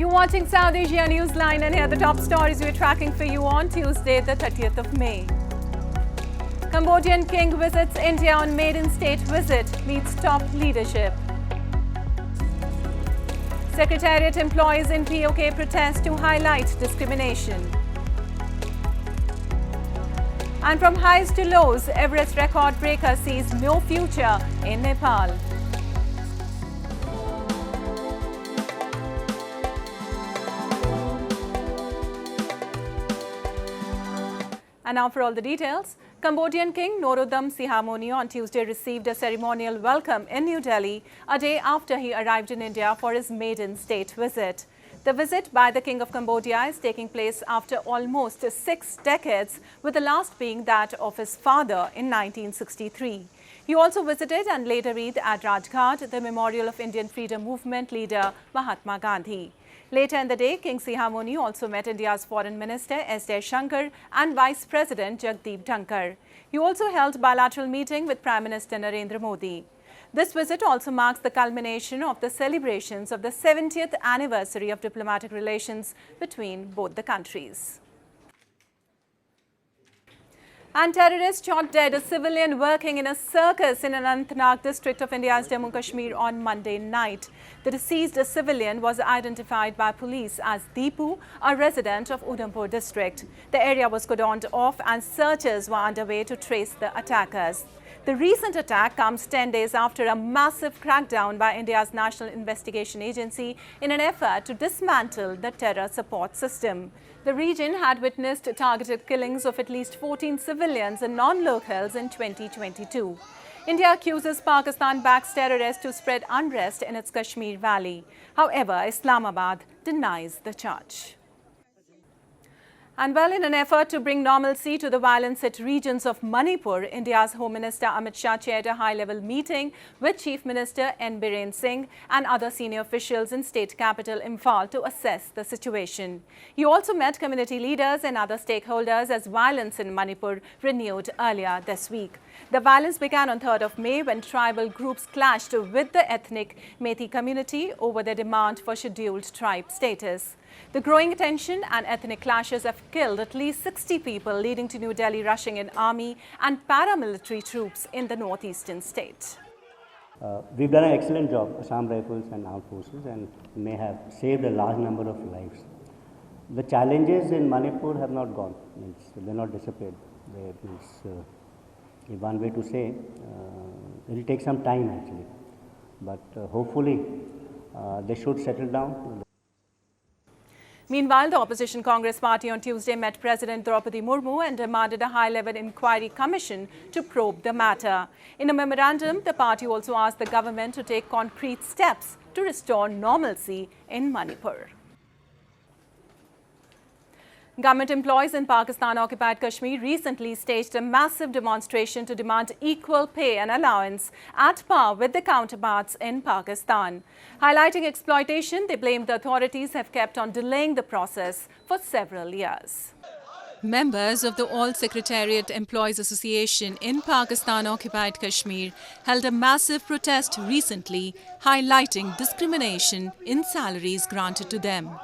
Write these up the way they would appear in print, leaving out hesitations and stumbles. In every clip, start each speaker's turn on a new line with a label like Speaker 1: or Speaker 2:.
Speaker 1: You're watching South Asia Newsline, and here are the top stories we're tracking for you on Tuesday, the 30th of May. Cambodian King visits India on maiden state visit, meets top leadership. Secretariat employees in POK protest to highlight discrimination. And from highs to lows, Everest record breaker sees no future in Nepal. And now for all the details. Cambodian King Norodom Sihamoni on Tuesday received a ceremonial welcome in New Delhi a day after he arrived in India for his maiden state visit. The visit by the King of Cambodia is taking place after almost 6 decades, with the last being that of his father in 1963. He also visited and laid a wreath at Rajghat, the memorial of Indian freedom movement leader Mahatma Gandhi. Later in the day, King Sihamoni also met India's Foreign Minister S. Jaishankar and Vice President Jagdeep Dhankar. He also held bilateral meeting with Prime Minister Narendra Modi. This visit also marks the culmination of the celebrations of the 70th anniversary of diplomatic relations between both the countries. And terrorists shot dead a civilian working in a circus in Anantnag district of India's Jammu Kashmir on Monday night. The deceased civilian was identified by police as Deepu, a resident of Udhampur district. The area was cordoned off and searches were underway to trace the attackers. The recent attack comes 10 days after a massive crackdown by India's National Investigation Agency in an effort to dismantle the terror support system. The region had witnessed targeted killings of at least 14 civilians and non-locals in 2022. India accuses Pakistan-backed terrorists to spread unrest in its Kashmir Valley. However, Islamabad denies the charge. And well, in an effort to bring normalcy to the violence-hit regions of Manipur, India's Home Minister Amit Shah chaired a high-level meeting with Chief Minister Biren Singh and other senior officials in state capital Imphal to assess the situation. He also met community leaders and other stakeholders as violence in Manipur renewed earlier this week. The violence began on 3rd of May when tribal groups clashed with the ethnic Methi community over their demand for scheduled tribe status. The growing tension and ethnic clashes have killed at least 60 people, leading to New Delhi rushing in army and paramilitary troops in the northeastern state.
Speaker 2: We've done an excellent job, Assam Rifles and Armed Forces, and may have saved a large number of lives. The challenges in Manipur have not gone, they're not disappeared. One way to say, it will take some time actually, but hopefully they should settle down.
Speaker 1: Meanwhile, the opposition Congress party on Tuesday met President Draupadi Murmu and demanded a high-level inquiry commission to probe the matter. In a memorandum, the party also asked the government to take concrete steps to restore normalcy in Manipur. Government employees in Pakistan-occupied Kashmir recently staged a massive demonstration to demand equal pay and allowance at par with their counterparts in Pakistan. Highlighting exploitation, they blamed the authorities have kept on delaying the process for several years. Members of the All Secretariat Employees Association in Pakistan-occupied Kashmir held a massive protest recently, highlighting discrimination in salaries granted to them.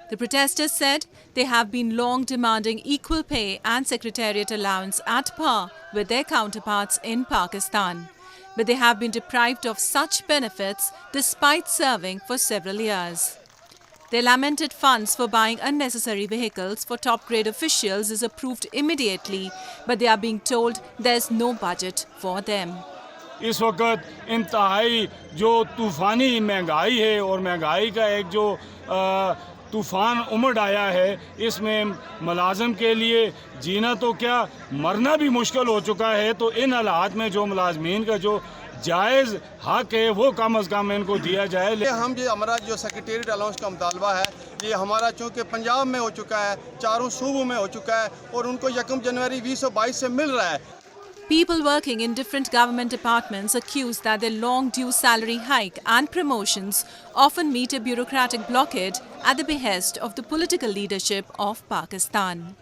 Speaker 1: The protesters said they have been long demanding equal pay and secretariat allowance at par with their counterparts in Pakistan. But they have been deprived of such benefits despite serving for several years. They lamented funds for buying unnecessary vehicles for top-grade officials is approved immediately, but they are being told there's no budget for them.
Speaker 3: इस वक्त इंतहाई जो तूफानी महंगाई है और महंगाई का एक जो तूफ़ान उमड़ आया है, इसमें मुलाज़िम के लिए जीना तो क्या मरना भी मुश्किल हो चुका है। तो इन हालात में जो मुलाज़मीन का जो जायज़ हक है वो कम अज़ कम इनको दिया जाए।
Speaker 4: हम ये हमारा जो सेक्रेटेरिएट अलाउंस का मुतालबा है, ये हमारा चूँकि पंजाब में हो चुका है, चारों सूबों में हो चुका है और उनको 1 जनवरी 2022 से मिल रहा है।
Speaker 1: People working in different government departments accuse that their long due salary hike and promotions often meet a bureaucratic blockade at the behest of the political leadership of Pakistan.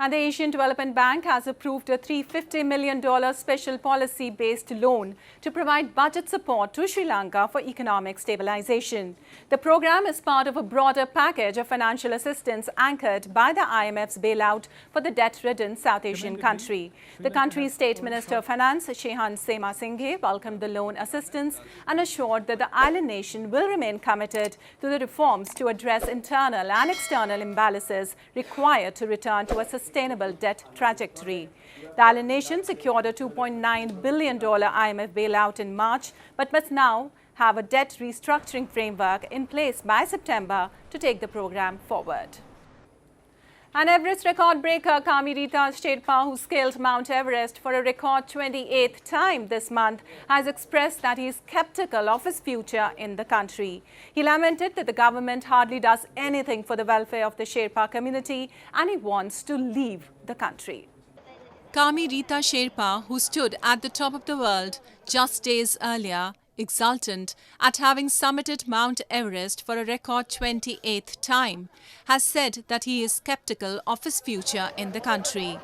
Speaker 1: And the Asian Development Bank has approved a $350 million special policy-based loan to provide budget support to Sri Lanka for economic stabilization. The program is part of a broader package of financial assistance anchored by the IMF's bailout for the debt-ridden South Asian country. The country's State Minister of Finance, Shehan Sema Singh, welcomed the loan assistance and assured that the island nation will remain committed to the reforms to address internal and external imbalances required to return to a sustainable debt trajectory. The island nation secured a $2.9 billion IMF bailout in March, but must now have a debt restructuring framework in place by September to take the program forward. An Everest record breaker, Kami Rita Sherpa, who scaled Mount Everest for a record 28th time this month, has expressed that he is skeptical of his future in the country. He lamented that the government hardly does anything for the welfare of the Sherpa community and he wants to leave the country. Kami Rita Sherpa, who stood at the top of the world just days earlier, exultant at having summited Mount Everest for a record 28th time, has said that he is skeptical of his future in the country.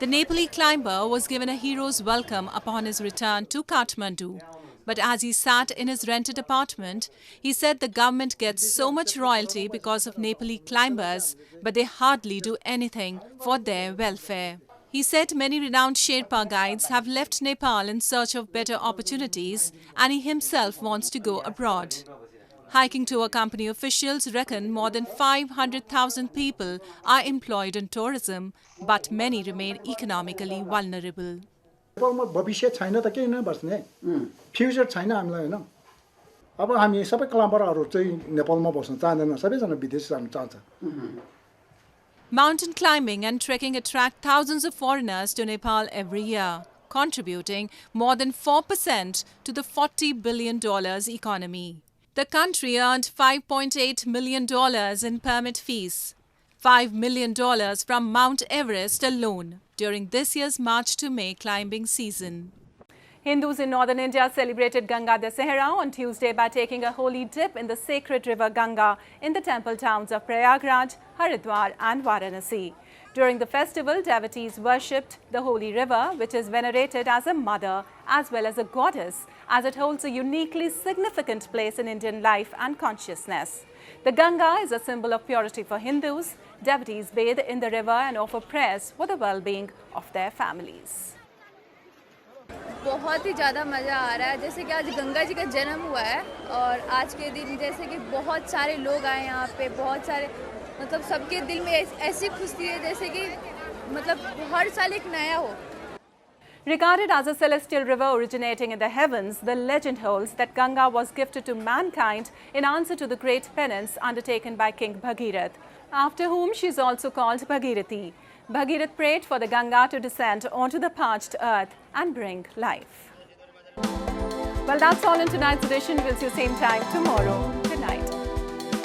Speaker 1: The Nepali climber was given a hero's welcome upon his return to Kathmandu. But as he sat in his rented apartment, he said the government gets so much royalty because of Nepali climbers, but they hardly do anything for their welfare. He said many renowned Sherpa guides have left Nepal in search of better opportunities and he himself wants to go abroad. Hiking tour company officials reckon more than 500,000 people are employed in tourism, but many remain economically vulnerable.
Speaker 5: भविष्य छैन त केही नै बस्ने future छैन हामीलाई हैन अब हामी सबै क्लाइम्बरहरु चाहिँ नेपालमा बस्न चाहदैन सबैजना विदेश जान चाहन्छ
Speaker 1: Mountain climbing and trekking attract thousands of foreigners to Nepal every year, contributing more than 4% to the $40 billion economy. The country earned $5.8 million in permit fees, $5 million from Mount Everest alone during this year's March to May climbing season. Hindus in northern India celebrated Ganga Dussehra on Tuesday by taking a holy dip in the sacred river Ganga in the temple towns of Prayagraj, Haridwar and Varanasi. During the festival, devotees worshipped the holy river, which is venerated as a mother as well as a goddess, as it holds a uniquely significant place in Indian life and consciousness. The Ganga is a symbol of purity for Hindus. Devotees bathe in the river and offer prayers for the well-being of their families.
Speaker 6: बहुत ही ज़्यादा मज़ा आ रहा है जैसे कि आज गंगा जी का जन्म हुआ है और आज के दिन जैसे कि बहुत सारे लोग आए यहाँ पे बहुत सारे मतलब सबके दिल में ऐसी खुशी है जैसे कि मतलब हर साल एक नया हो.
Speaker 1: Regarded as a celestial river originating in the heavens, the legend holds that Ganga was gifted to mankind in answer to the great penance undertaken by King Bhagirath, after whom she is also called Bhagirathi. Bhagirath prayed for the Ganga to descend onto the parched earth and bring life. Well, that's all in tonight's edition. We'll see you same time tomorrow.